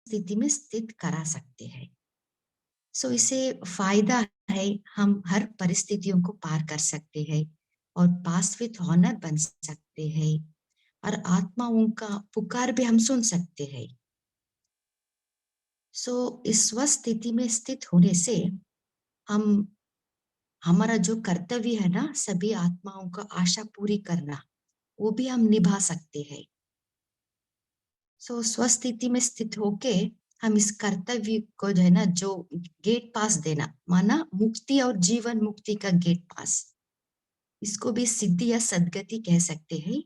स्थिति में स्थित करा सकते हैं। सो इससे फायदा है, हम हर परिस्थितियों को पार कर सकते हैं और पास विथ ऑनर बन सकते हैं और आत्माओं का पुकार भी हम सुन सकते हैं। सो इस स्वस्थ स्थिति में स्थित होने से हम हमारा जो कर्तव्य है ना, सभी आत्माओं का आशा पूरी करना, वो भी हम निभा सकते हैं। सो स्वस्थ स्थिति में स्थित होके हम इस कर्तव्य को जो है ना, जो गेट पास देना, माना मुक्ति और जीवन मुक्ति का गेट पास, इसको भी सिद्धि या सद्गति कह सकते हैं।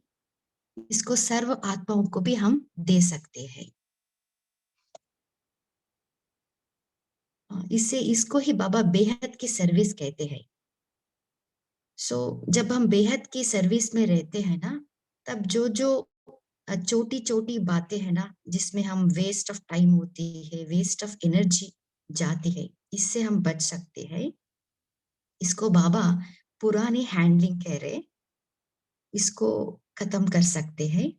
इसको सर्व आत्माओं को भी हम दे सकते हैं। इससे इसको ही बाबा बेहद की सर्विस कहते हैं। सो जब हम बेहद की सर्विस में रहते हैं ना, तब जो जो छोटी छोटी बातें हैं ना, जिसमें हम वेस्ट ऑफ टाइम होती है, वेस्ट ऑफ एनर्जी जाती है, इससे हम बच सकते हैं। इसको बाबा पुरानी हैंडलिंग कह रहे, इसको खत्म कर सकते हैं।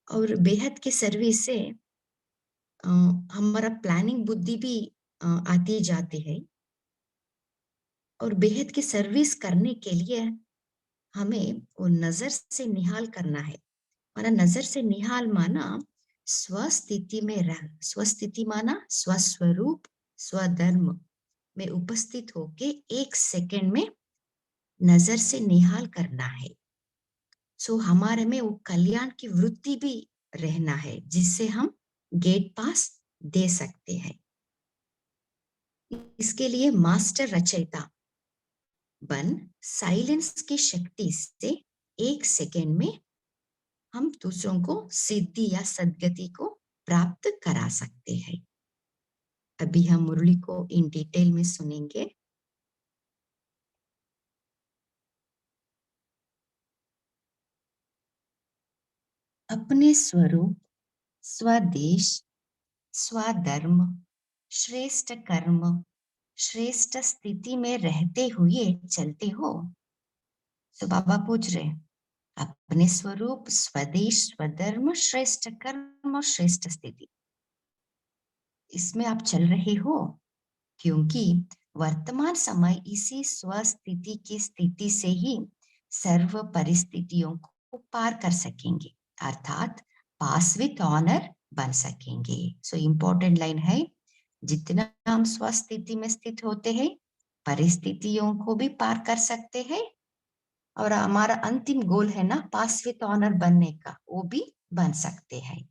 और बेहद की सर्विस से हमारा प्लानिंग बुद्धि भी आती जाती है। और बेहद की सर्विस करने के लिए हमें वो नजर से निहाल करना है। माना नजर से निहाल माना स्वस्थिति में रह, स्वस्थिति माना स्वस्वरूप स्वधर्म में उपस्थित होके एक सेकंड में नजर से निहाल करना है। सो हमारे में वो कल्याण की वृत्ति भी रहना है, जिससे हम गेट पास दे सकते हैं। इसके लिए मास्टर रचयिता बन साइलेंस की शक्ति से एक सेकंड में हम दूसरों को सिद्धि या सद्गति को प्राप्त करा सकते हैं। अभी हम मुरली को इन डिटेल में सुनेंगे। अपने स्वरूप, स्वदेश, स्वधर्म, श्रेष्ठ कर्म, श्रेष्ठ स्थिति में रहते हुए चलते हो। तो बाबा पूछ रहे, अपने स्वरूप, स्वदेश, स्वधर्म, श्रेष्ठ कर्म और श्रेष्ठ स्थिति, इसमें आप चल रहे हो, क्योंकि वर्तमान समय इसी स्वस्थिति की स्थिति से ही सर्व परिस्थितियों को पार कर सकेंगे, अर्थात पास विथ ऑनर बन सकेंगे। सो इम्पोर्टेंट लाइन है, जितना हम स्वस्थिति में स्थित होते हैं, परिस्थितियों को भी पार कर सकते हैं और हमारा अंतिम गोल है ना, पास विथ ऑनर बनने का, वो भी बन सकते हैं।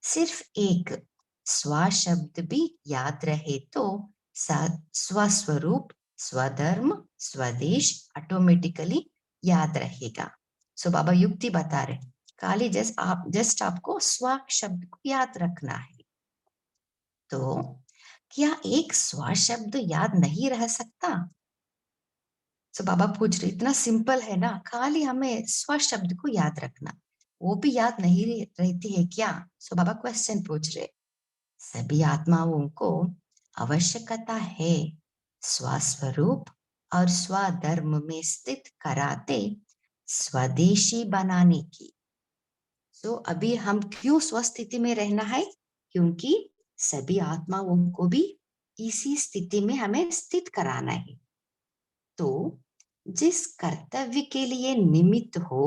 सिर्फ एक स्व शब्द भी याद रहे तो स्वस्वरूप, स्वधर्म, स्वदेश ऑटोमेटिकली याद रहेगा। सो बाबा युक्ति बता रहे, खाली जस्ट आपको स्व शब्द को याद रखना है। तो क्या एक स्व शब्द याद नहीं रह सकता? सो बाबा पूछ रहे, इतना सिंपल है ना, खाली हमें स्व शब्द को याद रखना, वो भी याद नहीं रहती है क्या? सो बाबा क्वेश्चन पूछ रहे, सभी आत्माओं को आवश्यकता है स्वस्वरूप और स्वधर्म में स्थित कराते स्वदेशी बनाने की। तो अभी हम क्यों स्वस्थिति में रहना है? क्योंकि सभी आत्माओं को भी इसी स्थिति में हमें स्थित कराना है। तो जिस कर्तव्य के लिए निमित्त हो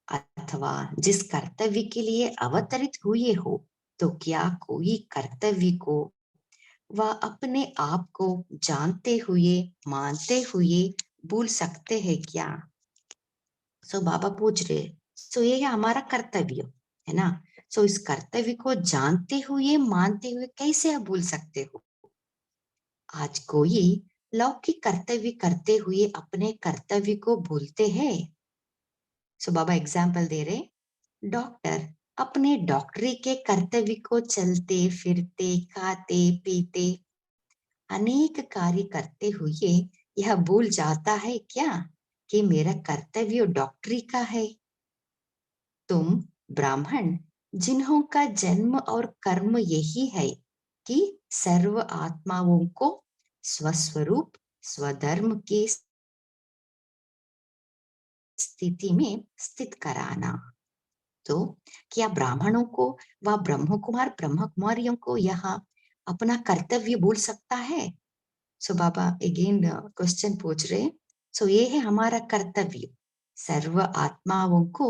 अथवा जिस कर्तव्य के लिए अवतरित हुए हो, तो क्या कोई कर्तव्य को वह अपने आप को जानते हुए, मानते हुए भूल सकते हैं क्या? सो बाबा पूछ रहे, सो ये है हमारा कर्तव्य, है ना? सो इस कर्तव्य को जानते हुए, मानते हुए कैसे आप भूल सकते हो? आज कोई लौकिक कर्तव्य करते हुए अपने कर्तव्य को भूलते हैं। सो बाबा एग्जाम्पल दे रहे, डॉक्टर अपने डॉक्टरी के कर्तव्य को चलते फिरते, खाते पीते, अनेक कार्य करते हुए यह भूल जाता है क्या कि मेरा कर्तव्य डॉक्टरी का है? तुम ब्राह्मण जिन्हों का जन्म और कर्म यही है कि सर्व आत्माओं को स्वस्वरूप स्वधर्म की स्थिति में स्थित कराना। तो क्या ब्राह्मणों को व ब्रह्म कुमारियों को यहाँ अपना कर्तव्य भूल सकता है? सो बाबा अगेन क्वेश्चन पूछ रहे। सो ये है हमारा कर्तव्य, सर्व आत्माओं को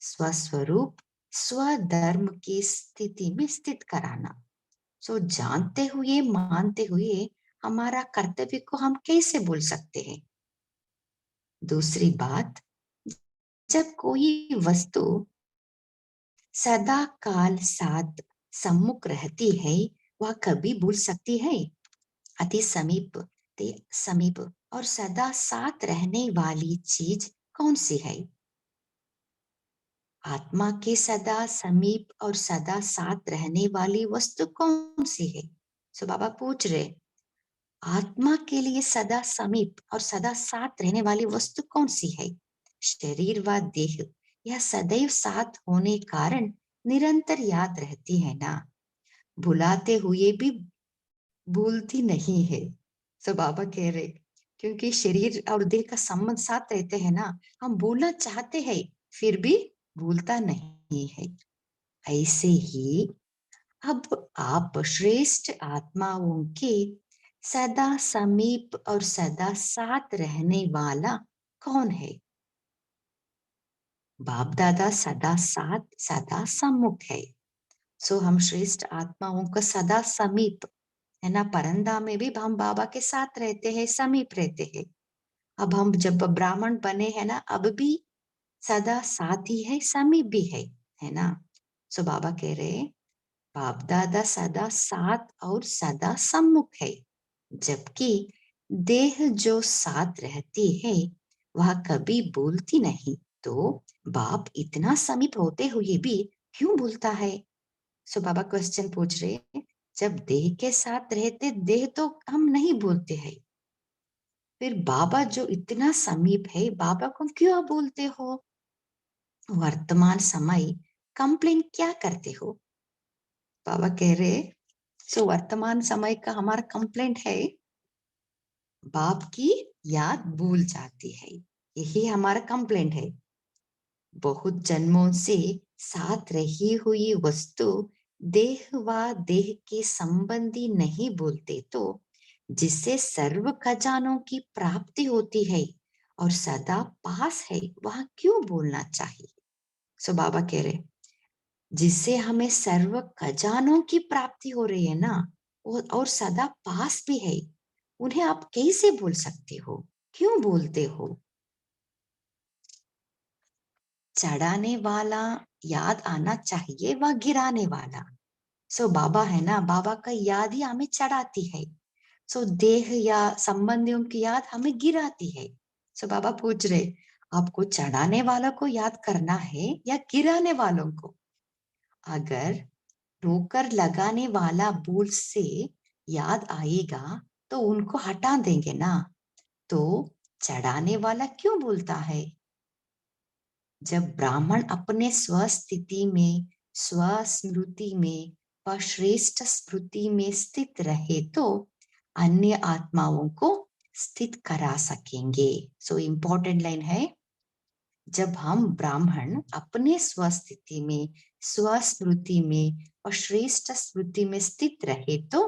स्वस्वरूप स्वधर्म की स्थिति में स्थित कराना। सो जानते हुए मानते हुए हमारा कर्तव्य को हम कैसे भूल सकते हैं? दूसरी बात, जब कोई वस्तु सदा काल साथ सम्मुख रहती है, वह कभी भूल सकती है? अति समीप ते समीप और सदा साथ रहने वाली चीज कौन सी है? आत्मा के सदा समीप और सदा साथ रहने वाली वस्तु कौन सी है? सो बाबा पूछ रहे, आत्मा के लिए सदा समीप और सदा साथ रहने वाली वस्तु कौन सी है? शरीर व देह यह सदैव साथ होने कारण निरंतर याद रहती है ना, भुलाते हुए भी भूलती नहीं है। सो बाबा कह रहे, क्योंकि शरीर और देह का संबंध साथ रहते हैं ना, हम भूलना चाहते हैं फिर भी भूलता नहीं है। ऐसे ही अब आप श्रेष्ठ आत्माओं के सदा समीप और सदा साथ रहने वाला कौन है? बाप दादा सदा साथ सदा सम्मुख है। सो हम श्रेष्ठ आत्माओं का सदा समीप है ना, परंदा में भी हम बाबा के साथ रहते हैं, समीप रहते हैं। अब हम जब ब्राह्मण बने हैं ना, अब भी सदा साथ ही है, समीप भी है ना। सो बाबा कह रहे, बाप दादा सदा साथ और सदा सम्मुख है, जबकि देह जो साथ रहती है वह कभी भूलती नहीं। तो बाप इतना समीप होते हुए भी क्यों भूलता है? सो बाबा क्वेश्चन पूछ रहे, जब देह के साथ रहते देह तो हम नहीं भूलते हैं, फिर बाबा जो इतना समीप है बाबा को क्यों आप भूलते हो? वर्तमान समय कंप्लेन क्या करते हो? बाबा कह रहे, सो वर्तमान समय का हमारा कंप्लेंट है, बाप की याद भूल जाती है, यही हमारा कंप्लेंट है। बहुत जन्मों से साथ रही हुई वस्तु देह व देह के संबंधी नहीं बोलते, तो जिससे सर्व खजानों की प्राप्ति होती है और सदा पास है, वह क्यों बोलना चाहिए? सो बाबा कह रहे, जिससे हमें सर्व खजानों की प्राप्ति हो रही है ना, और सदा पास भी है, उन्हें आप कैसे बोल सकते हो? क्यों बोलते हो? चढ़ाने वाला याद आना चाहिए, वह गिराने वाला। सो बाबा है ना, बाबा का याद ही हमें चढ़ाती है। सो देह या संबंधियों की याद हमें गिराती है। सो बाबा पूछ रहे, आपको चढ़ाने वालों को याद करना है या गिराने वालों को? अगर ठोकर लगाने वाला भूल से याद आएगा तो उनको हटा देंगे ना, तो चढ़ाने वाला क्यों भूलता है? जब ब्राह्मण अपने स्वस्थिति में, स्वस्मृति में व श्रेष्ठ स्मृति में स्थित रहे तो अन्य आत्माओं को स्थित करा सकेंगे। सो इम्पोर्टेंट लाइन है, जब हम ब्राह्मण अपने स्वस्थिति में, स्वस्मृति में और श्रेष्ठ स्मृति में स्थित रहे तो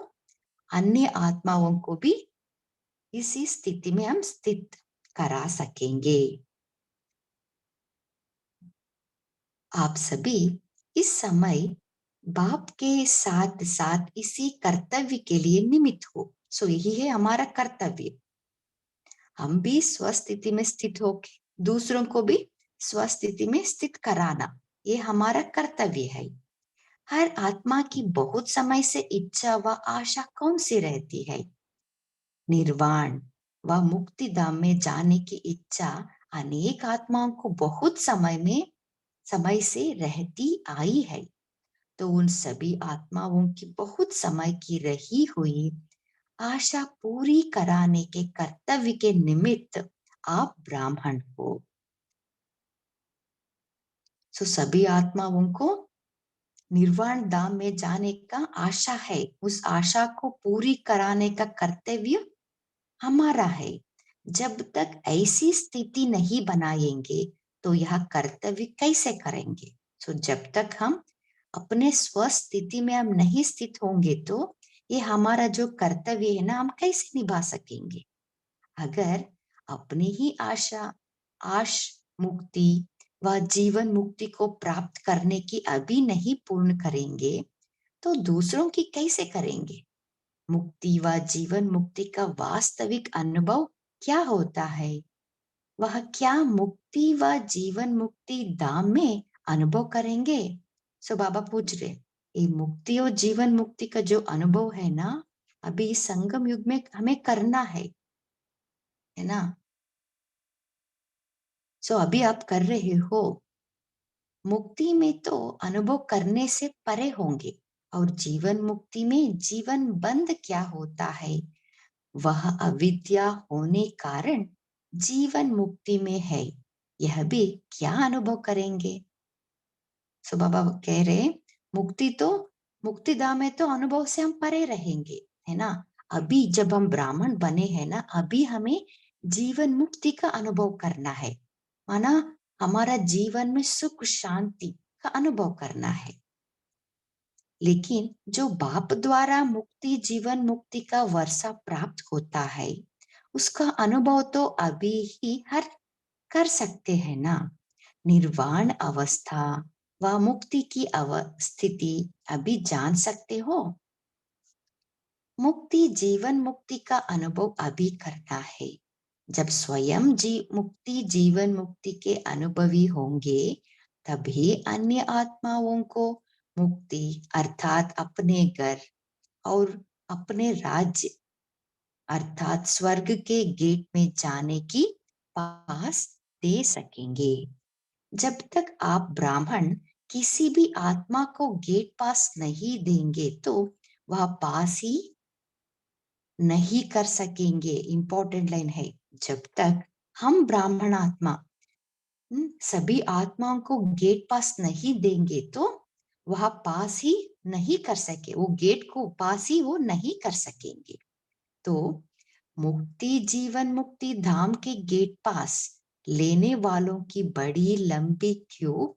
अन्य आत्माओं को भी इसी स्थिति में हम स्थित करा सकेंगे। आप सभी इस समय बाप के साथ साथ इसी कर्तव्य के लिए निमित्त हो। सो यही है हमारा कर्तव्य, हम भी स्वस्थिति में स्थित होके दूसरों को भी स्वस्थिति में स्थित कराना, ये हमारा कर्तव्य है। हर आत्मा की बहुत समय से इच्छा व आशा कौन सी रहती है? निर्वाण व मुक्ति धाम में जाने की इच्छा अनेक आत्माओं को बहुत समय से रहती आई है। तो उन सभी आत्माओं की बहुत समय की रही हुई आशा पूरी कराने के कर्तव्य के निमित्त आप ब्राह्मण हो। सो सभी आत्माओं को निर्वाण धाम में जाने का आशा है, उस आशा को पूरी कराने का कर्तव्य हमारा है। जब तक ऐसी स्थिति नहीं बनाएंगे तो यह कर्तव्य कैसे करेंगे? तो जब तक हम अपने स्वस्थिति में हम नहीं स्थित होंगे तो ये हमारा जो कर्तव्य है ना, हम कैसे निभा सकेंगे? अगर अपनी ही आश मुक्ति व जीवन मुक्ति को प्राप्त करने की अभी नहीं पूर्ण करेंगे तो दूसरों की कैसे करेंगे? मुक्ति व जीवन मुक्ति का वास्तविक अनुभव क्या होता है? वह क्या मुक्ति व जीवन मुक्ति धाम में अनुभव करेंगे? सो बाबा पूछ रहे, ये मुक्ति और जीवन मुक्ति का जो अनुभव है ना, अभी इस संगम युग में हमें करना है ना? सो अभी आप कर रहे हो। मुक्ति में तो अनुभव करने से परे होंगे, और जीवन मुक्ति में जीवन बंद क्या होता है, वह अविद्या होने कारण जीवन मुक्ति में है, यह भी क्या अनुभव करेंगे? सो बाबा कह रहे, मुक्ति तो मुक्ति धाम में तो अनुभव से हम परे रहेंगे, है ना? अभी जब हम ब्राह्मण बने हैं ना, अभी हमें जीवन मुक्ति का अनुभव करना है, माना हमारा जीवन में सुख शांति का अनुभव करना है। लेकिन जो बाप द्वारा मुक्ति जीवन मुक्ति का वर्षा प्राप्त होता है, उसका अनुभव तो अभी ही हर कर सकते हैं ना। निर्वाण अवस्था व मुक्ति की अवस्थिति अभी जान सकते हो। मुक्ति जीवन मुक्ति का अनुभव अभी करना है। जब स्वयं मुक्ति जीवन मुक्ति के अनुभवी होंगे, तभी अन्य आत्माओं को मुक्ति अर्थात अपने घर और अपने राज्य अर्थात स्वर्ग के गेट में जाने की पास दे सकेंगे। जब तक आप ब्राह्मण किसी भी आत्मा को गेट पास नहीं देंगे तो वह पास ही नहीं कर सकेंगे। इंपॉर्टेंट लाइन है, जब तक हम ब्राह्मण आत्मा सभी आत्माओं को गेट पास नहीं देंगे तो वह पास ही नहीं कर सके, वो गेट को पास ही वो नहीं कर सकेंगे। तो मुक्ति जीवन मुक्ति धाम के गेट पास लेने वालों की बड़ी लंबी क्यू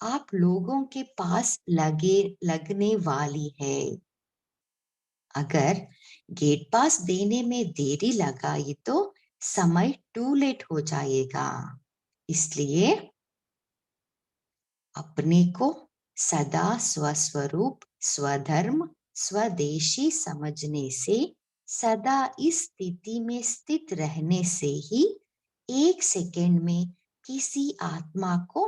आप लोगों के पास लगने वाली है। अगर गेट पास देने में देरी लगाई तो समय टू लेट हो जाएगा। इसलिए अपने को सदा स्वस्वरूप स्वधर्म स्वदेशी समझने से, सदा इस स्थिति में स्थित रहने से ही एक सेकेंड में किसी आत्मा को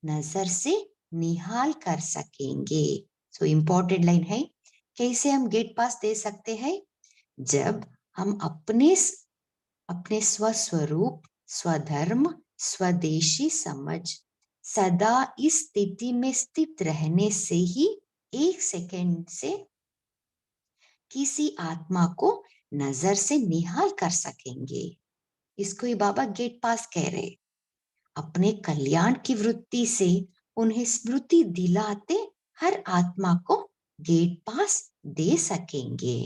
नजर से निहाल कर सकेंगे। सो इम्पोर्टेंट लाइन है, कैसे हम गेट पास दे सकते हैं? जब हम अपने स्वस्वरूप स्वधर्म स्वदेशी समझ सदा इस स्थिति में स्थित रहने से ही एक सेकेंड से किसी आत्मा को नजर से निहाल कर सकेंगे। इसको ही बाबा गेट पास कह रहे। अपने कल्याण की वृत्ति से उन्हें स्मृति दिलाते हर आत्मा को गेट पास दे सकेंगे।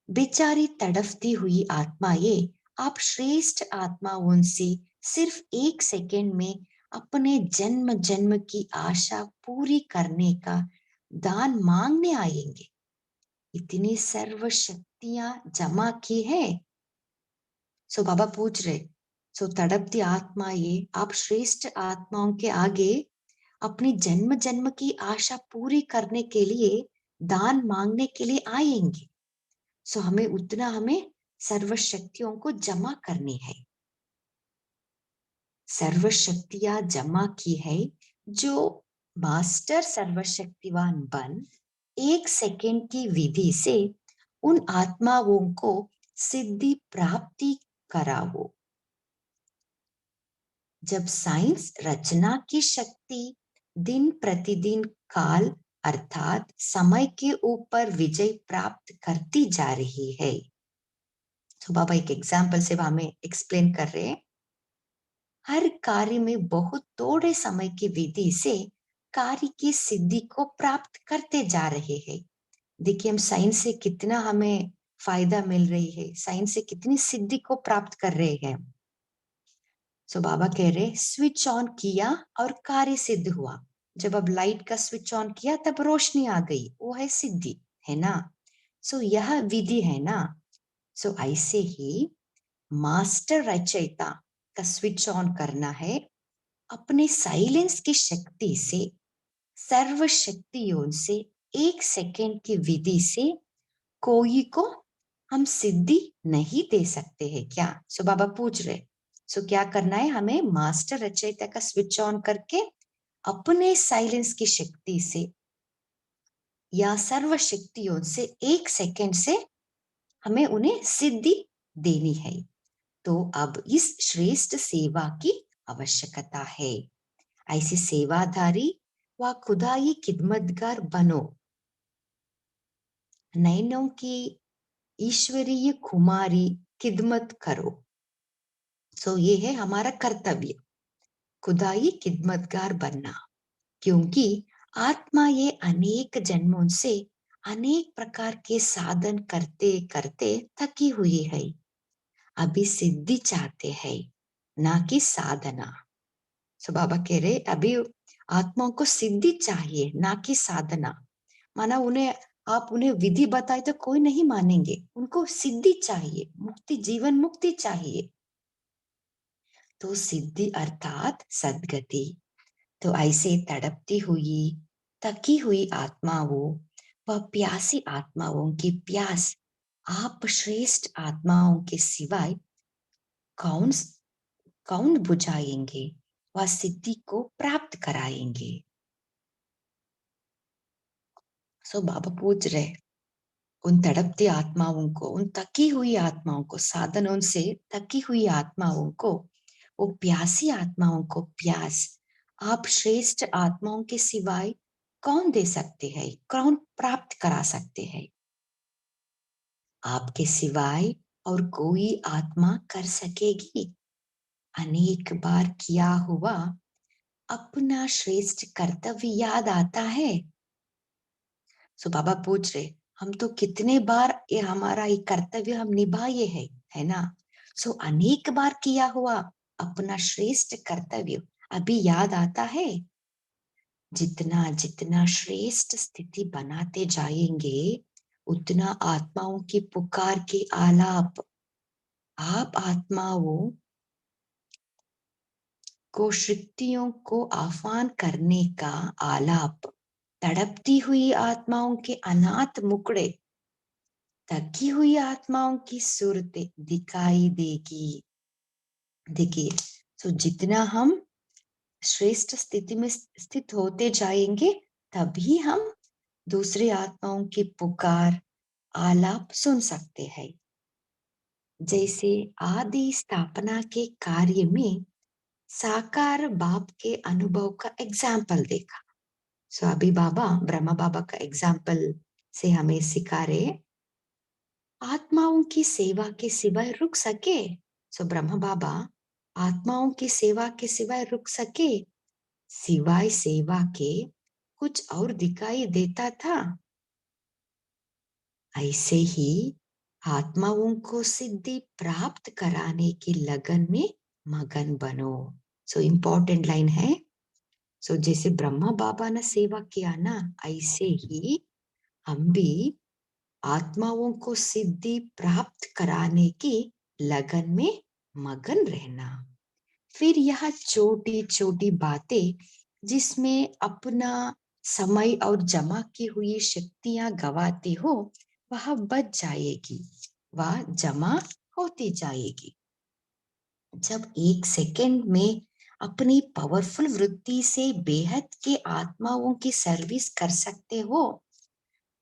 बेचारी तड़फती हुई आत्माएं, आप श्रेष्ठ आत्माओं से सिर्फ एक सेकेंड में अपने जन्म जन्म की आशा पूरी करने का दान मांगने आएंगे। इतनी सर्व शक्तियां जमा की है। सो बाबा पूछ रहे, सो तड़पती आत्माएं, आप श्रेष्ठ आत्माओं के आगे अपनी जन्म जन्म की आशा पूरी करने के लिए दान मांगने के लिए आएंगे। सो हमें सर्व शक्तियों को जमा करनी है। सर्व शक्तियां जमा की है, जो मास्टर सर्वशक्तिवान बन एक सेकेंड की विधि से उन आत्माओं को सिद्धि प्राप्ति करावो। जब साइंस रचना की शक्ति दिन प्रतिदिन काल अर्थात समय के ऊपर विजय प्राप्त करती जा रही है, तो बाबा एक एग्जाम्पल से हमें एक्सप्लेन कर रहे हैं। हर कार्य में बहुत थोड़े समय की विधि से कार्य की सिद्धि को प्राप्त करते जा रहे हैं। देखिए हम साइंस से कितना हमें फायदा मिल रही है, साइंस से कितनी सिद्धि को प्राप्त कर रहे हैं। सो बाबा कह रहे स्विच ऑन किया और कार्य सिद्ध हुआ। जब अब लाइट का स्विच ऑन किया तब रोशनी आ गई, वो है सिद्धि, है ना। सो यह विधि है ना। सो ऐसे ही मास्टर रचयिता का स्विच ऑन करना है अपने साइलेंस की शक्ति से, सर्व शक्तियों से, 1 सेकेंड की विधि से कोई को हम सिद्धि नहीं दे सकते हैं क्या? सो बाबा पूछ रहे, सो क्या करना है हमें? मास्टर रचयिता का स्विच ऑन करके अपने साइलेंस की शक्ति से या सर्व शक्तियों से 1 सेकेंड से हमें उन्हें सिद्धि देनी है। तो अब इस श्रेष्ठ सेवा की आवश्यकता है। ऐसी सेवाधारी व खुदाई खिदमतगार बनो, नैनों की ईश्वरीय कुमारी खिदमत करो। सो ये है हमारा कर्तव्य, खुदाई खिदमतगार बनना। क्योंकि आत्मा ये अनेक जन्मों से अनेक प्रकार के साधन करते करते थकी हुई है, अभी सिद्धि चाहते हैं, ना कि साधना। सो बाबा कह रहे अभी आत्माओं को सिद्धि चाहिए, ना कि साधना। माना उन्हें आप उन्हें विधि बताए तो कोई नहीं मानेंगे, उनको सिद्धि चाहिए, मुक्ति, जीवन मुक्ति चाहिए। तो सिद्धि अर्थात सद्गति। तो ऐसे तड़पती हुई, थकी हुई आत्माओं व प्यासी आत्माओं की प्यास आप श्रेष्ठ आत्माओं के सिवाय कौन कौन बुझाएंगे व सिद्धि को प्राप्त कराएंगे? सो बाबा पूछ रहे उन तड़पती आत्माओं को, उन थकी हुई आत्माओं को, साधनों से थकी हुई आत्माओं को, वो प्यासी आत्माओं को प्यास आप श्रेष्ठ आत्माओं के सिवाय कौन दे सकते हैं, कौन प्राप्त करा सकते हैं? आपके सिवाय और कोई आत्मा कर सकेगी? अनेक बार किया हुआ अपना श्रेष्ठ कर्तव्य याद आता है। सो बाबा पूछ रहे हम तो कितने बार ये हमारा ये कर्तव्य हम निभाए है ना। सो अनेक बार किया हुआ अपना श्रेष्ठ कर्तव्य अभी याद आता है। जितना जितना श्रेष्ठ स्थिति बनाते जाएंगे उतना आत्माओं की पुकार के आलाप, आप आत्माओं को शक्तियों को आह्वान करने का आलाप, तड़पती हुई आत्माओं के अनाथ मुकड़े, थकी हुई आत्माओं की सूरतें दिखाई देगी। देखिए, तो जितना हम श्रेष्ठ स्थिति में स्थित होते जाएंगे तभी हम दूसरी आत्माओं की पुकार, आलाप सुन सकते हैं। जैसे आदि स्थापना के कार्य में साकार बाप के अनुभव का एग्जाम्पल देखा। सो अभी बाबा, ब्रह्मा बाबा का एग्जाम्पल से हमें सिखा रहे आत्माओं की सेवा के सिवाय रुक सके। सो ब्रह्मा बाबा आत्माओं की सेवा के सिवाय रुक सके, सिवाय सेवा के कुछ और दिखाई देता था। ऐसे ही आत्माओं को सिद्धि प्राप्त कराने की लगन में मगन बनो। सो इम्पोर्टेंट लाइन है। सो जैसे ब्रह्मा बाबा ने सेवा किया ना, ऐसे ही हम भी आत्माओं को सिद्धि प्राप्त कराने की लगन में मगन रहना। फिर यह छोटी छोटी बातें जिसमें अपना समय और जमा की हुई शक्तियां गवाते हो वह बच जाएगी, वह जमा होती जाएगी। जब 1 सेकेंड में अपनी पावरफुल वृत्ति से बेहद के आत्माओं की सर्विस कर सकते हो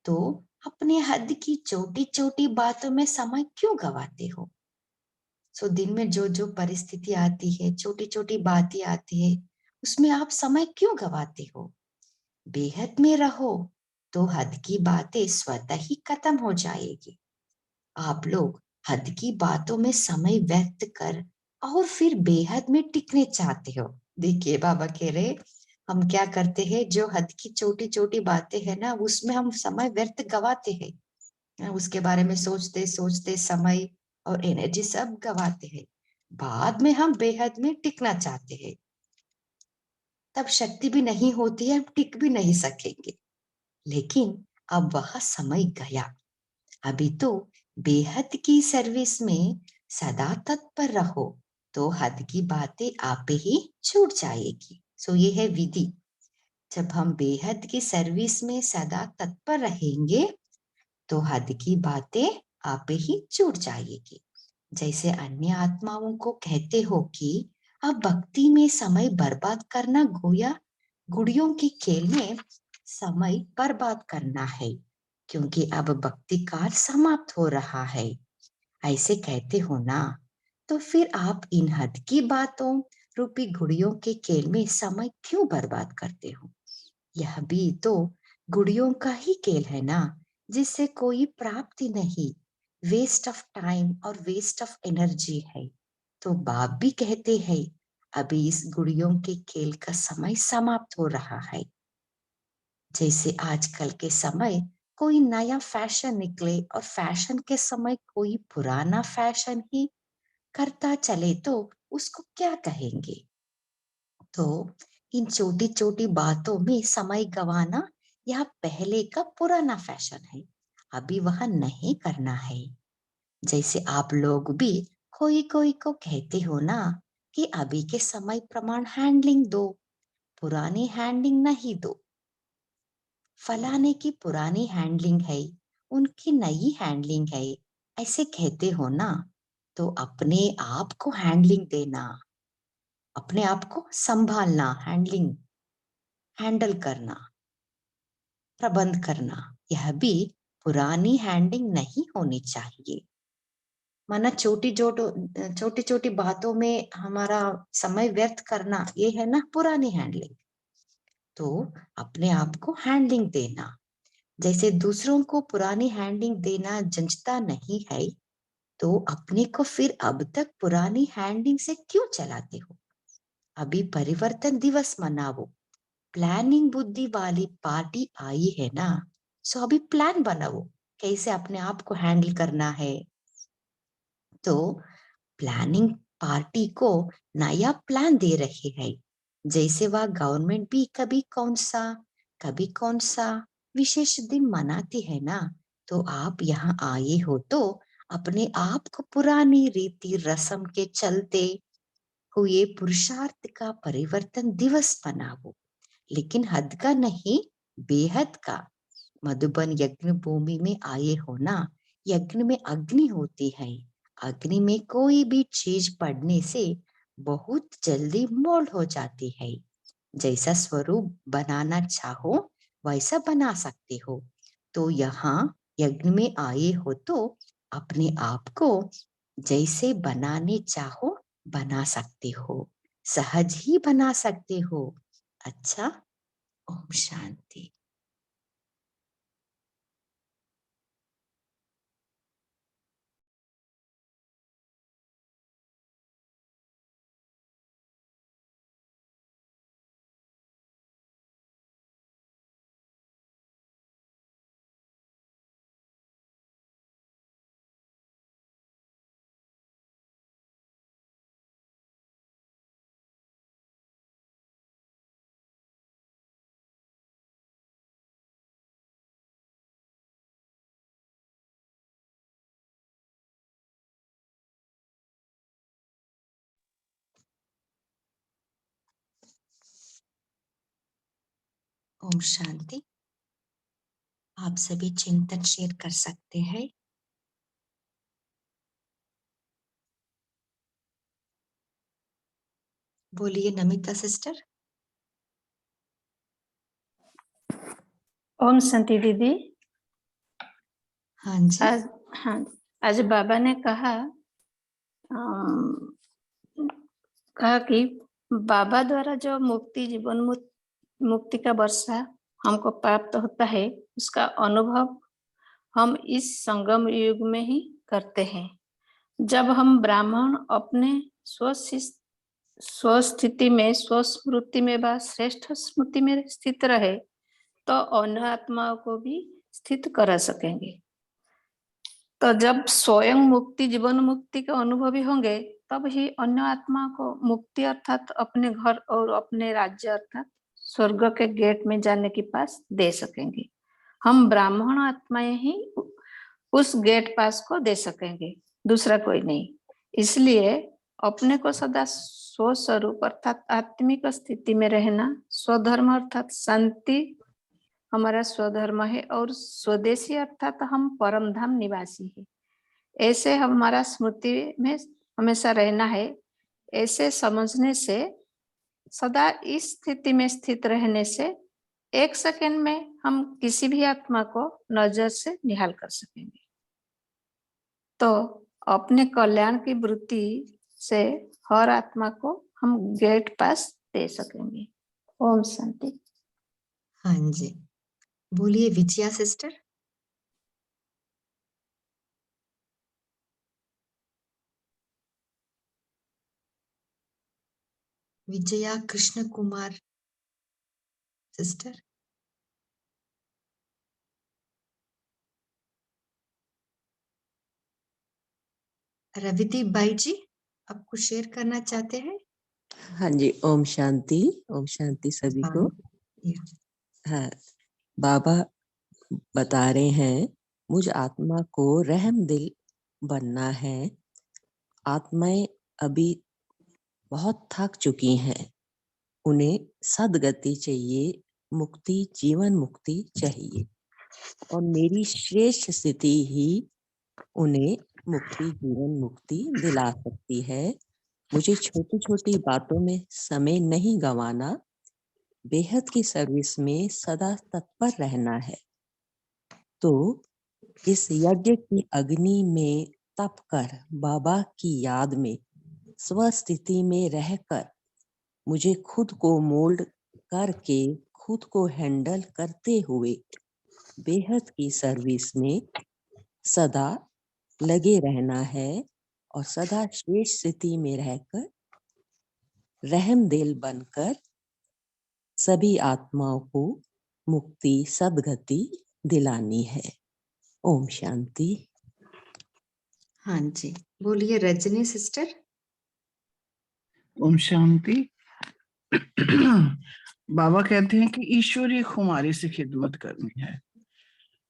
तो अपने हद की छोटी छोटी बातों में समय क्यों गवाते हो? सो दिन में जो जो परिस्थिति आती है, छोटी छोटी बातें आती है, उसमें आप समय क्यों गवाते हो? बेहद में रहो तो हद की बातें स्वतः ही खत्म हो जाएगी। आप लोग हद की बातों में समय व्यक्त कर और फिर बेहद में टिकने चाहते हो। देखिए बाबा कह रहे हम क्या करते हैं, जो हद की छोटी छोटी बातें हैं ना उसमें हम समय व्यर्थ गवाते हैं, उसके बारे में सोचते सोचते समय और एनर्जी सब गवाते हैं। बाद में हम बेहद में टिकना चाहते हैं, तब शक्ति भी नहीं होती है, हम टिक भी नहीं सकेंगे। लेकिन अब वह समय गया। अभी तो बेहद की सर्विस में सदा तत्पर रहो, तो हद की बातें आप ही छूट जाएगी। सो ये है विधि। जब हम बेहद की सर्विस में सदा तत्पर रहेंगे तो हद की बातें आप ही छूट जाएगी। जैसे अन्य आत्माओं को कहते हो कि अब भक्ति में समय बर्बाद करना गोया गुड़ियों के खेल में समय बर्बाद करना है, क्योंकि अब भक्ति काल समाप्त हो रहा है, ऐसे कहते हो ना। तो फिर आप इन हद की बातों रूपी गुड़ियों के खेल में समय क्यों बर्बाद करते हो? यह भी तो गुड़ियों का ही खेल है ना, जिससे कोई प्राप्ति नहीं, वेस्ट ऑफ टाइम और वेस्ट ऑफ एनर्जी है। तो बाप भी कहते हैं अभी इस गुड़ियों के खेल का समय समाप्त हो रहा है। जैसे आजकल के समय कोई नया फैशन निकले और फैशन के समय कोई पुराना फैशन ही करता चले तो उसको क्या कहेंगे? तो इन छोटी छोटी बातों में समय गंवाना यह पहले का पुराना फैशन है, अभी वह नहीं करना है। जैसे आप लोग भी कोई कोई को कहते हो ना कि अभी के समय प्रमाण हैंडलिंग दो, पुरानी हैंडलिंग नहीं दो। फलाने की पुरानी हैंडलिंग है, उनकी नई हैंडलिंग है, ऐसे कहते हो ना। तो अपने आप को हैंडलिंग देना, अपने आप को संभालना, हैंडल करना, प्रबंध करना, यह भी पुरानी हैंडलिंग नहीं होनी चाहिए। माना छोटी छोटी बातों में हमारा समय व्यर्थ करना, ये है ना पुरानी हैंडलिंग। तो अपने आप को हैंडलिंग देना, जैसे दूसरों को पुरानी हैंडलिंग देना जंचता नहीं है, तो अपने को फिर अब तक पुरानी हैंडलिंग से क्यों चलाते हो? अभी परिवर्तन दिवस मनाओ, प्लानिंग बुद्धि वाली पार्टी आई है ना, सो अभी प्लान बनाओ कैसे अपने आप को हैंडल करना है। तो प्लानिंग पार्टी को नया प्लान दे रही है, जैसे वह गवर्नमेंट भी कभी कौन सा विशेष दिन मनाती है ना। तो आप यहाँ आए हो तो अपने आप को पुरानी रीति रस्म के चलते हुए पुरुषार्थ का परिवर्तन दिवस मनाओ, लेकिन हद का नहीं, बेहद का। मधुबन यज्ञ भूमि में आए हो ना, यज्ञ में अग्नि होती है, अग्नि में कोई भी चीज पड़ने से बहुत जल्दी मोल्ड हो जाती है। जैसा स्वरूप बनाना चाहो वैसा बना सकते हो। तो यहाँ यज्ञ में आए हो तो अपने आप को जैसे बनाने चाहो बना सकते हो, सहज ही बना सकते हो। अच्छा, ओम शांति। ओम शांति। आप सभी चिंतन शेयर कर सकते हैं। बोलिए नमिता सिस्टर। ओम शांति दीदी। हाँ जी। आज बाबा ने कहा कि बाबा द्वारा जो मुक्ति जीवन मुक्ति का वर्षा हमको प्राप्त होता है, उसका अनुभव हम इस संगम युग में ही करते हैं। जब हम ब्राह्मण अपने स्वस्थिति में, स्वस्मृति में व श्रेष्ठ स्मृति में स्थित रहे तो अन्य आत्माओं को भी स्थित करा सकेंगे। तो जब स्वयं मुक्ति जीवन मुक्ति के अनुभवी होंगे तब ही अन्य आत्मा को मुक्ति अर्थात अपने घर और अपने राज्य अर्थात स्वर्ग के गेट में जाने के पास दे सकेंगे। हम ब्राह्मण आत्माएं ही उस गेट पास को दे सकेंगे, दूसरा कोई नहीं। इसलिए अपने को सदा स्वस्वरूप अर्थात आत्मिक स्थिति में रहना, स्वधर्म अर्थात शांति हमारा स्वधर्म है और स्वदेशी अर्थात हम परम धाम निवासी है, ऐसे हमारा स्मृति में हमेशा रहना है। ऐसे समझने से सदा इस स्थिति में स्थित रहने से एक सेकंड में हम किसी भी आत्मा को नजर से निहाल कर सकेंगे। तो अपने कल्याण की वृत्ति से हर आत्मा को हम गेट पास दे सकेंगे। ओम शांति। हाँ जी, बोलिए विजया सिस्टर। विजया कृष्ण कुमार सिस्टर। रविदीप भाई जी, आप कुछ शेयर करना चाहते हैं? हाँ जी, ओम शांति सभी को। हाँ, बाबा बता रहे हैं मुझ आत्मा को रहम दिल बनना है। आत्माएं अभी बहुत थक चुकी हैं, उन्हें सद्गति चाहिए, मुक्ति, जीवन मुक्ति चाहिए और मेरी श्रेष्ठ स्थिति ही उन्हें मुक्ति, जीवन मुक्ति दिला सकती है। मुझे छोटी छोटी बातों में समय नहीं गंवाना, बेहद की सर्विस में सदा तत्पर रहना है। तो इस यज्ञ की अग्नि में तप कर, बाबा की याद में स्वस्थिति में रहकर मुझे खुद को मोल्ड करके खुद को हैंडल करते हुए बेहद की सर्विस में सदा लगे रहना है और सदा श्रेष्ठ स्थिति में रहकर रहमदिल बनकर सभी आत्माओं को मुक्ति, सद्गति दिलानी है। ओम शांति। हाँ जी, बोलिए रजनी सिस्टर। ओम शांति। बाबा कहते हैं कि ईश्वरीय खुमारी से खिदमत करनी है।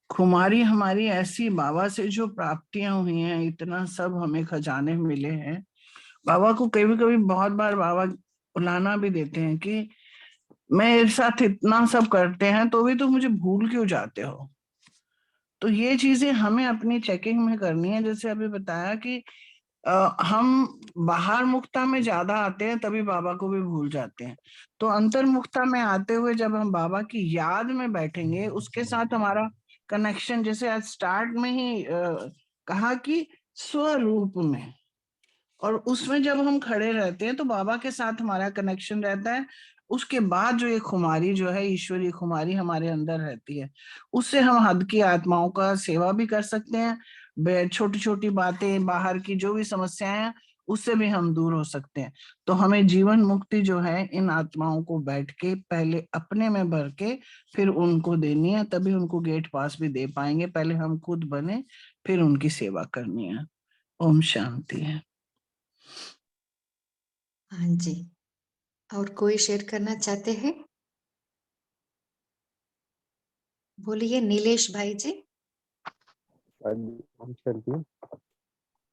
खुमारी हमारी ऐसी बाबा से जो प्राप्तियां हुई हैं, इतना सब हमें खजाने मिले हैं। बाबा को कभी कभी बहुत बार बाबा बुलाना भी देते हैं कि मेरे साथ इतना सब करते हैं तो भी तो मुझे भूल क्यों जाते हो। तो ये चीजें हमें अपनी चेकिंग में करनी है। जैसे अभी बताया कि हम बाहर मुक्ता में ज्यादा आते हैं तभी बाबा को भी भूल जाते हैं। तो अंतर्मुक्ता में आते हुए जब हम बाबा की याद में बैठेंगे, उसके साथ हमारा कनेक्शन, जैसे आज स्टार्ट में ही कहा कि स्वरूप में, और उसमें जब हम खड़े रहते हैं तो बाबा के साथ हमारा कनेक्शन रहता है। उसके बाद जो ये खुमारी जो है, ईश्वरीय खुमारी हमारे अंदर रहती है, उससे हम हद की आत्माओं का सेवा भी कर सकते हैं। छोटी छोटी बातें, बाहर की जो भी समस्याएं हैं, उससे भी हम दूर हो सकते हैं। तो हमें जीवन मुक्ति जो है इन आत्माओं को बैठ के पहले अपने में भर के फिर उनको देनी है, तभी उनको गेट पास भी दे पाएंगे। पहले हम खुद बने, फिर उनकी सेवा करनी है। ओम शांति है। हाँ जी, और कोई शेयर करना चाहते हैं? बोलिए नीलेश भाई जी। ओम शांति।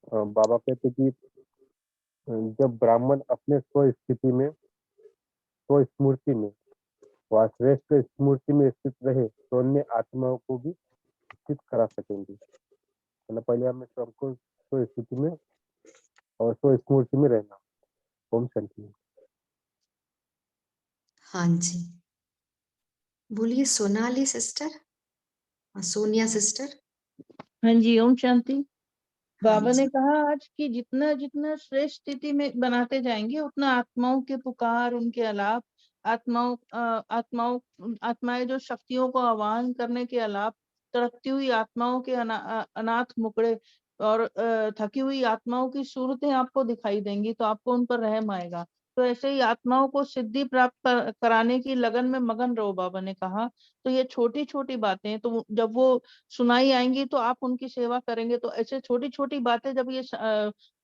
बाबा कहते कि जब ब्राह्मण अपने स्व स्थिति में, स्व स्मृति में, वह श्रेष्ठ स्मृति में स्थित रहे तो अन्य आत्माओं को भी स्थित करा सकेंगे। मतलब पहले हमें सबको स्व स्थिति में और स्व स्मृति में रहना। ओम शांति। हाँ जी, बोलिए सोनाली सिस्टर, सोनिया सिस्टर। हाँ जी, ओम शांति। हाँ बाबा जी, ने कहा आज कि जितना जितना श्रेष्ठ स्थिति में बनाते जाएंगे, उतना आत्माओं के पुकार, उनके अलाप, आत्माएं जो शक्तियों को आह्वान करने के अलाप, तड़पती हुई आत्माओं के अनाथ मुकड़े और थकी हुई आत्माओं की सूरतें आपको दिखाई देंगी, तो आपको उन पर रहम आएगा। तो ऐसे ही आत्माओं को सिद्धि प्राप्त कराने की लगन में मगन रहो, बाबा ने कहा। तो ये छोटी छोटी बातें, तो जब वो सुनाई आएंगी तो आप उनकी सेवा करेंगे। तो ऐसे छोटी छोटी बातें जब ये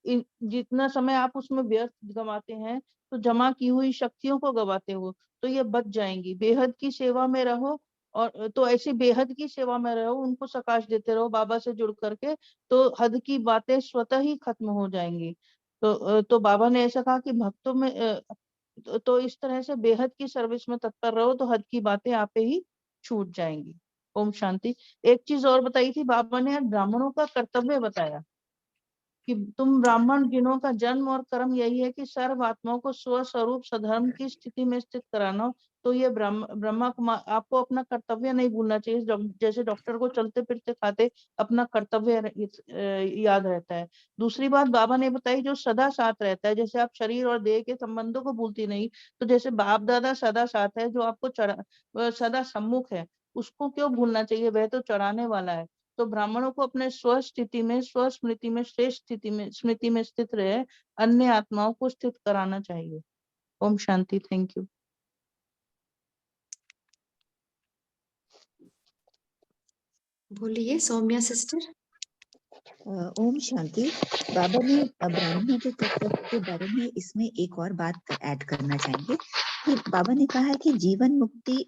जितना समय आप उसमें व्यर्थ गंवाते हैं तो जमा की हुई शक्तियों को गंवाते हो, तो ये बच जाएंगी। बेहद की सेवा में रहो, और तो ऐसी बेहद की सेवा में रहो, उनको सकाश देते रहो बाबा से जुड़ करके, तो हद की बातें स्वतः ही खत्म हो जाएंगी। तो बाबा ने ऐसा कहा कि भक्तों में तो इस तरह से बेहद की सर्विस में तत्पर रहो, तो हद की बातें आपे ही छूट जाएंगी। ओम शांति। एक चीज और बताई थी बाबा ने, ब्राह्मणों का कर्तव्य बताया कि तुम ब्राह्मण जिनों का जन्म और कर्म यही है कि सर्व आत्माओं को स्वस्वरूप सधर्म की स्थिति में स्थित कराना। तो ये ब्रह्मा कुमार, आपको अपना कर्तव्य नहीं भूलना चाहिए। जैसे डॉक्टर को चलते फिरते खाते अपना कर्तव्य याद रहता है। दूसरी बात बाबा ने बताई, जो सदा साथ रहता है, जैसे आप शरीर और देह के संबंधों को भूलती नहीं, तो जैसे बाप दादा सदा साथ है, जो आपको सदा सम्मुख है, उसको क्यों भूलना चाहिए, वह तो चढ़ाने वाला है। तो ब्राह्मणों को अपने स्व स्थिति में, स्व स्मृति में, श्रेष्ठ स्मृति में स्थित रहे, अन्य आत्माओं को स्थित कराना चाहिए। ओम शांति। Thank you. बोलिए सौम्या सिस्टर। ओम शांति। बाबा ने ब्राह्मणों के कर्तव्य के बारे में इसमें एक और बात ऐड करना चाहेंगे कि बाबा ने कहा है कि जीवन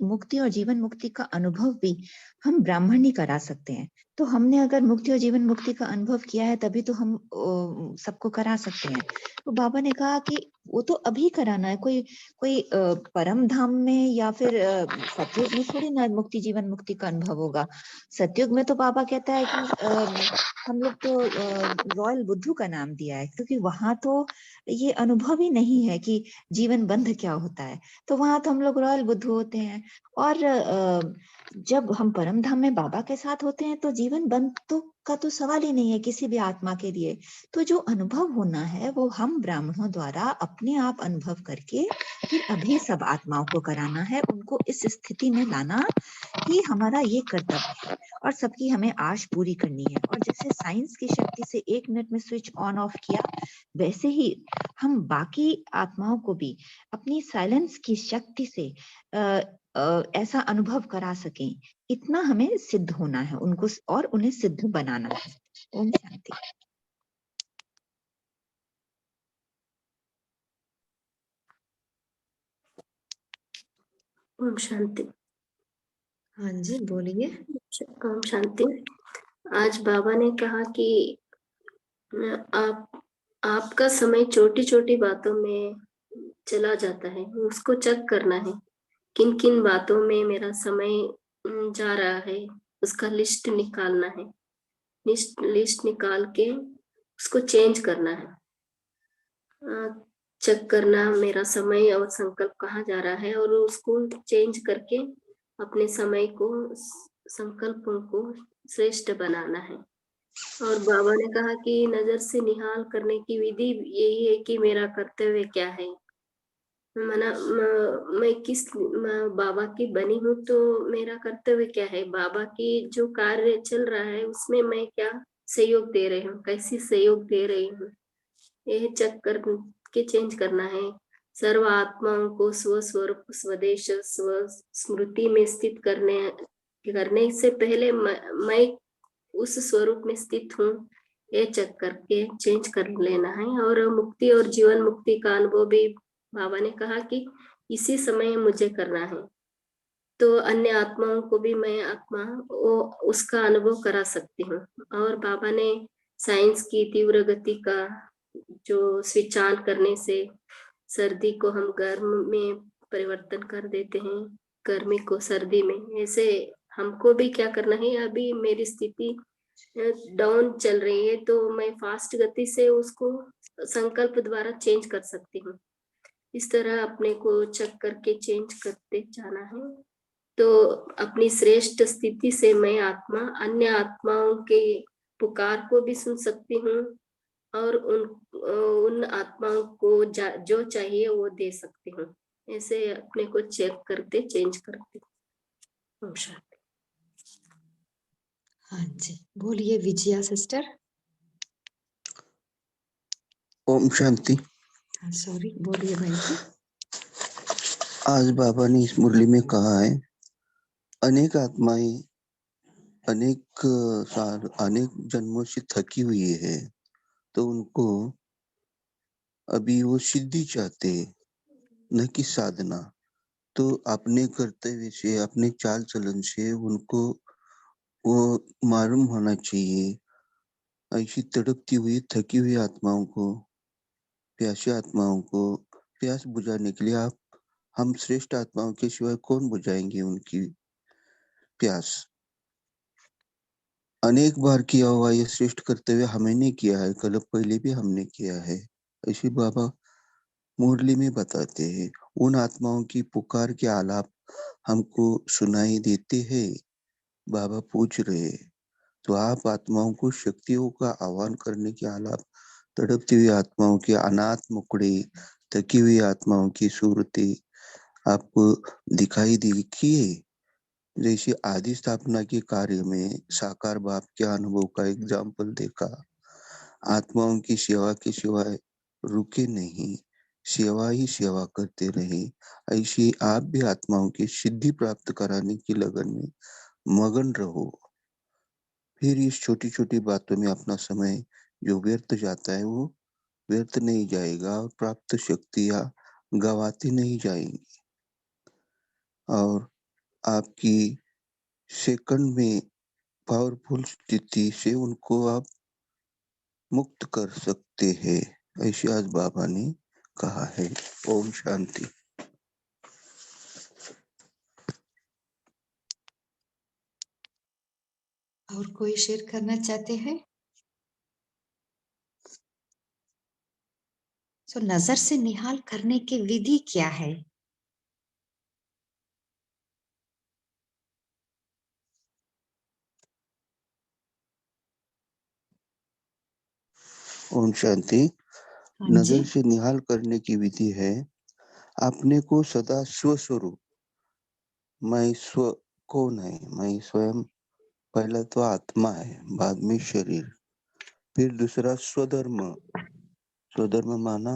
मुक्ति और जीवन मुक्ति का अनुभव भी हम ब्राह्मण ही करा सकते हैं। तो हमने अगर मुक्ति और जीवन मुक्ति का अनुभव किया है तभी तो हम सबको करा सकते हैं। तो बाबा ने कहा कि वो तो अभी कराना है, कोई परम धाम में या फिर सतयुग में थोड़ी ना मुक्ति जीवन मुक्ति का अनुभव होगा। सतयुग में तो बाबा कहता है कि हम लोग तो रॉयल बुद्धू का नाम दिया है, क्योंकि वहां तो ये अनुभव ही नहीं है कि जीवन बंध क्या होता है। तो वहां तो हम लोग रॉयल बुद्धू होते हैं। और जब हम परम धाम में बाबा के साथ होते हैं तो जीवन बंध का तो सवाल ही नहीं है किसी भी आत्मा के लिए। तो जो अनुभव होना है वो हम ब्राह्मणों द्वारा अपने आप अनुभव करके फिर अभी सब आत्माओं को कराना है, उनको इस स्थिति में लाना ही हमारा ये कर्तव्य है और सबकी हमें आश पूरी करनी है। और जैसे साइंस की शक्ति से 1 मिनट में स्विच ऑन ऑफ किया, वैसे ही हम बाकी आत्माओं को भी अपनी साइलेंस की शक्ति से ऐसा अनुभव करा सकें, इतना हमें सिद्ध होना है उनको और उन्हें सिद्ध बनाना है। ओम शांति। ओम शांति। हाँ जी बोलिए। ओम शांति। आज बाबा ने कहा कि आपका समय छोटी छोटी बातों में चला जाता है, उसको चेक करना है किन किन बातों में मेरा समय जा रहा है, उसका लिस्ट निकालना है। लिस्ट निकाल के उसको चेंज करना है, चेक करना मेरा समय और संकल्प कहाँ जा रहा है, और उसको चेंज करके अपने समय को, संकल्पों को श्रेष्ठ बनाना है। और बाबा ने कहा कि नजर से निहाल करने की विधि यही है कि मेरा कर्तव्य क्या है, मैं किस बाबा की बनी हूँ, तो मेरा कर्तव्य क्या है, बाबा की जो कार्य चल रहा है उसमें मैं क्या सहयोग दे रही हूँ, कैसी सहयोग दे रही हूँ, यह चेक करके चेंज करना है। सर्व आत्माओं को स्वस्वरूप स्वदेश स्व स्मृति में स्थित करने से पहले मैं उस स्वरूप में स्थित हूँ, ये चेक करके चेंज कर लेना है। और मुक्ति और जीवन मुक्ति का अनुभव भी बाबा ने कहा कि इसी समय मुझे करना है, तो अन्य आत्माओं को भी मैं आत्मा उसका अनुभव करा सकती हूँ। और बाबा ने साइंस की तीव्र गति का जो स्विच ऑन करने से सर्दी को हम गर्म में परिवर्तन कर देते हैं, गर्मी को सर्दी में, ऐसे हमको भी क्या करना है। अभी मेरी स्थिति डाउन चल रही है तो मैं फास्ट गति से उसको संकल्प द्वारा चेंज कर सकती हूँ। इस तरह अपने को चेक करके चेंज करते जाना है, तो अपनी श्रेष्ठ स्थिति से मैं आत्मा अन्य आत्माओं के पुकार को भी सुन सकती हूँ और उन आत्माओं को जो चाहिए वो दे सकती हूँ। ऐसे अपने को चेक करते चेंज करते। ओम शांति। हाँ जी बोलिए विजया सिस्टर। ओम शांति। सॉरी बोलिए भाई जी। आज बाबा ने इस मुरली में कहा है, अनेक आत्माएं अनेक जन्मों से थकी हुई है, तो उनको अभी वो सिद्धि चाहते हैं, न कि साधना। तो अपने कर्तव्य से, अपने चाल चलन से उनको वो मालूम होना चाहिए। ऐसी तड़पती हुई, थकी हुई आत्माओं को, प्यासी आत्माओं को प्यास बुझाने के लिए हम श्रेष्ठ आत्माओं के सिवाय कौन बुझाएंगे उनकी प्यास। अनेक बार किया हुआ ये श्रेष्ठ कर्तव्य हमने किया है, कल पहले भी हमने किया है। ऐसे बाबा मुरली में बताते हैं। उन आत्माओं की पुकार के आलाप हमको सुनाई देते हैं। बाबा पूछ रहे, तो आप आत्माओं को शक्तियों का आह्वान करने के आलाप तड़पती हुई आत्माओं के अनाथ मुकड़े, थकी हुई आत्माओं की सूरतें आपको दिखाई देखिए। जैसे आदि स्थापना के कार्य में साकार बाप के अनुभव का एग्जाम्पल देखा। आत्माओं की सेवा के सिवाय रुके नहीं, सेवा ही सेवा करते रहे। ऐसे आप भी आत्माओं की सिद्धि प्राप्त कराने की लगन में मगन रहो। फिर इस छोटी छोटी बातों में अपना समय जो व्यर्थ जाता है वो व्यर्थ नहीं जाएगा और प्राप्त शक्तियां गवाती नहीं जाएंगी और आपकी सेकंड में पावरफुल स्थिति से उनको आप मुक्त कर सकते हैं। ऐसे आज बाबा ने कहा है। ओम शांति। और कोई शेयर करना चाहते हैं? तो नजर से निहाल करने की विधि क्या है? ओम शांति। हाँ जी, नजर से निहाल करने की विधि है अपने को सदा स्वस्वरूप, मैं स्व कौन है, मैं स्वयं पहला तो आत्मा है, बाद में शरीर, फिर दूसरा स्वधर्म। स्वधर्म माना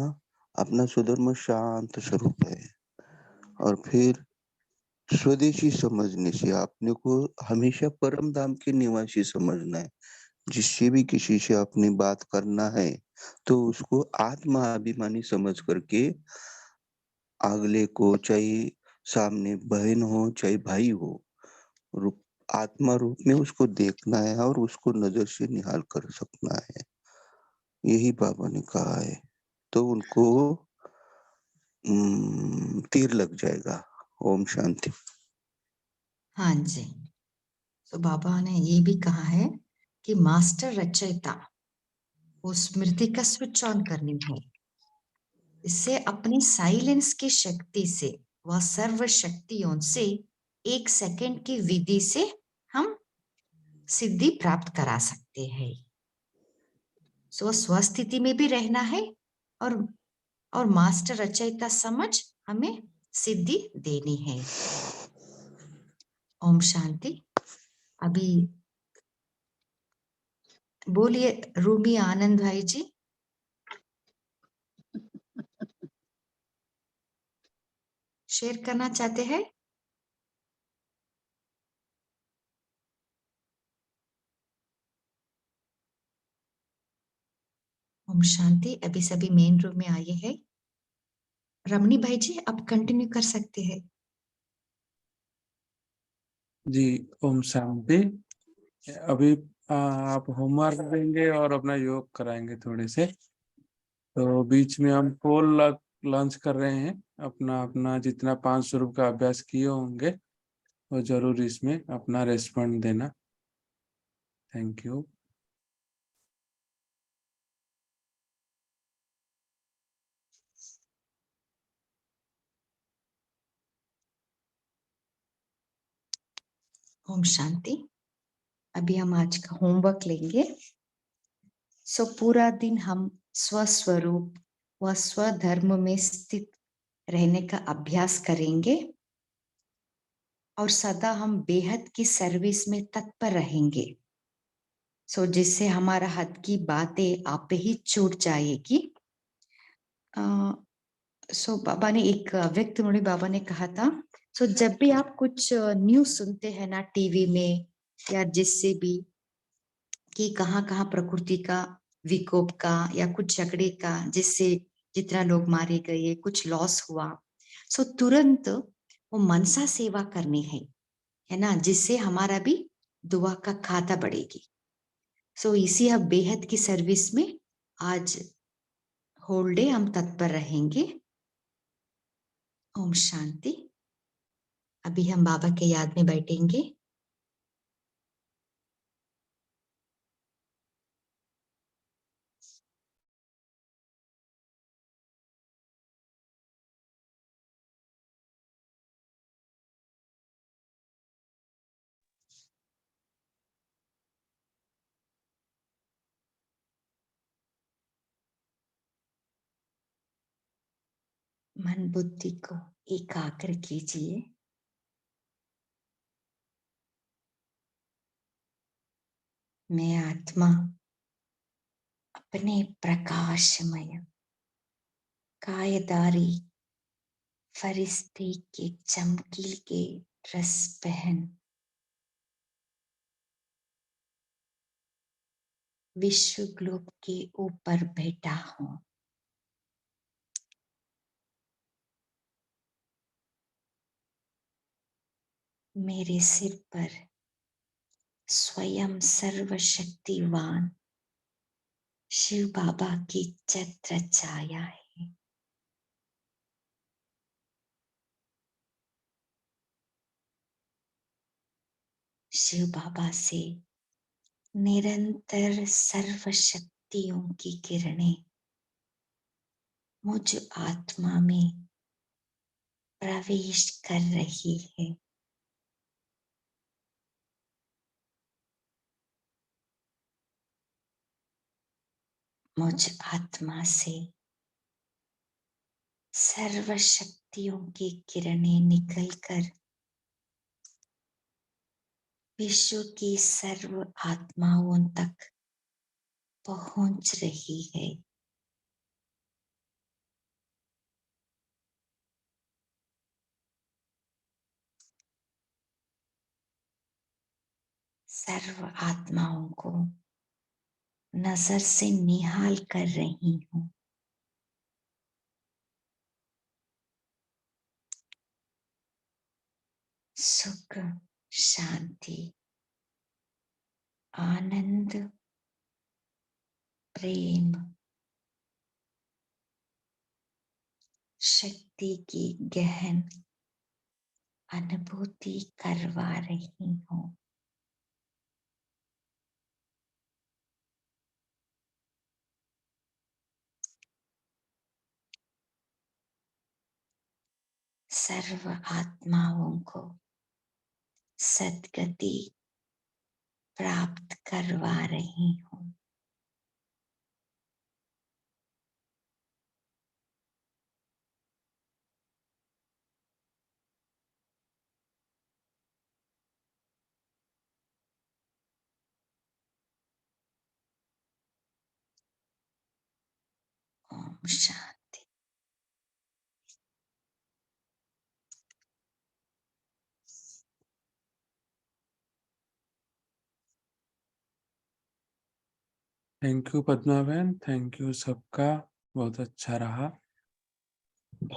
अपना स्वधर्म शांत स्वरूप है, और फिर स्वदेशी समझने से आपने को हमेशा परम धाम के निवासी समझना है। जिससे भी किसी से अपनी बात करना है तो उसको आत्मा अभिमानी समझ करके अगले को, चाहे सामने बहन हो चाहे भाई हो, रूप आत्मा रूप में उसको देखना है और उसको नजर से निहाल कर सकना है। यही बाबा ने कहा है। तो उनको तीर लग जाएगा। ओम शांति। हाँ जी। तो बाबा ने ये भी कहा है कि मास्टर रचयिता वो स्मृति का स्विच ऑन करनी है। इससे अपनी साइलेंस की शक्ति से व सर्व शक्तियों से 1 सेकंड की विधि से हम सिद्धि प्राप्त करा सकते हैं। सो स्वस्थिति में भी रहना है और मास्टर रचयिता समझ हमें सिद्धि देनी है। ओम शांति। अभी बोलिए रूमी आनंद भाई जी। शेयर करना चाहते हैं? ओम शांति। अभी सभी मेन रूम में आए हैं। रमणी भाई जी आप कंटिन्यू कर सकते हैं। जी ओम शांति। अभी आप होमवर्क देंगे और अपना योग कराएंगे थोड़े से, तो बीच में हम पोल लॉन्च कर रहे हैं। अपना अपना जितना 5 स्वरूप का अभ्यास किए होंगे वो जरूर इसमें अपना रेस्पॉन्ड देना। Thank you. ओम शांति। अभी हम आज का होमवर्क लेंगे। सो पूरा दिन हम स्वस्वरूप व स्वधर्म में स्थित रहने का अभ्यास करेंगे और सदा हम बेहद की सर्विस में तत्पर रहेंगे। सो जिससे हमारा हद की बातें आप पे ही छूट जाएगी। सो बाबा ने एक व्यक्त मुनि बाबा ने कहा था, सो जब भी आप कुछ न्यूज सुनते हैं ना टीवी में या जिससे भी कि कहाँ कहाँ प्रकृति का विकोप का या कुछ झगड़े का जिससे जितना लोग मारे गए, कुछ लॉस हुआ, सो तुरंत वो मनसा सेवा करनी है ना, जिससे हमारा भी दुआ का खाता बढ़ेगी। सो इसी अब बेहद की सर्विस में आज होल डे हम तत्पर रहेंगे। ओम शांति। अभी हम बाबा के याद में बैठेंगे। मन बुद्धि को एकाग्र कीजिए। मैं आत्मा अपने प्रकाशमय कायदारी फरिश्ते के चमकील के ड्रेस पहन विश्व ग्लोब के ऊपर बैठा हूं। मेरे सिर पर स्वयं सर्वशक्तिवान शिव बाबा की छत्र छाया है। शिव बाबा से निरंतर सर्व शक्तियों की किरणें मुझ आत्मा में प्रवेश कर रही है। मुझ आत्मा से सर्व शक्तियों की किरणें निकलकर विश्व की सर्व आत्माओं तक पहुंच रही है। सर्व आत्माओं को नजर से निहाल कर रही हूं। सुख, शांति, आनंद, प्रेम, शक्ति की गहन अनुभूति करवा रही हूं। सर्व आत्माओं को सद्गति प्राप्त करवा रही हूं। ओम शांति। थैंक यू पद्मा बहन, थैंक यू सबका, बहुत अच्छा रहा।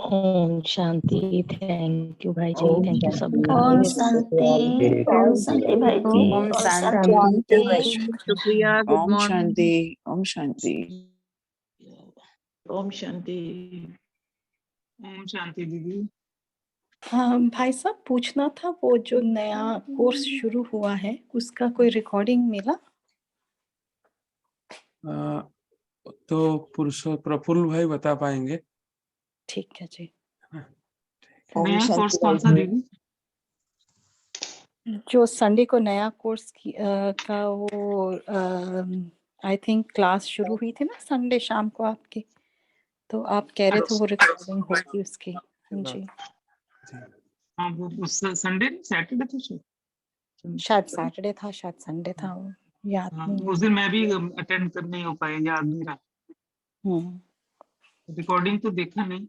ओम शांति। थैंक यू भाई जी, थैंक यू सबका। ओम शांति। ओम शांति भाई जी। ओम ओम शांति। शुक्रिया। गुड ओम मॉर्निंग। शांति। ओम शांति। ओम शांति। ओम शांति दीदी। हाँ भाई साहब, पूछना था वो जो नया कोर्स शुरू हुआ है उसका कोई रिकॉर्डिंग मिला? तो प्रफुल्ल भाई बता पाएंगे। ठीक है जी। नया कोर्स कौन सा दीदी? जो संडे को नया कोर्स का वो आई थिंक क्लास शुरू हुई थी ना संडे शाम को आपकी, तो आप कह रहे थे वो रिकॉर्डिंग होगी उसकी। हाँ जी। हाँ वो उस संडे सैटरडे तो शायद सैटरडे था, शायद संडे था, वो याद हाँ, नहीं उस है। दिन मैं भी अटेंड कर नहीं हो पाया, याद नहीं रहा। रिकॉर्डिंग तो देखा नहीं।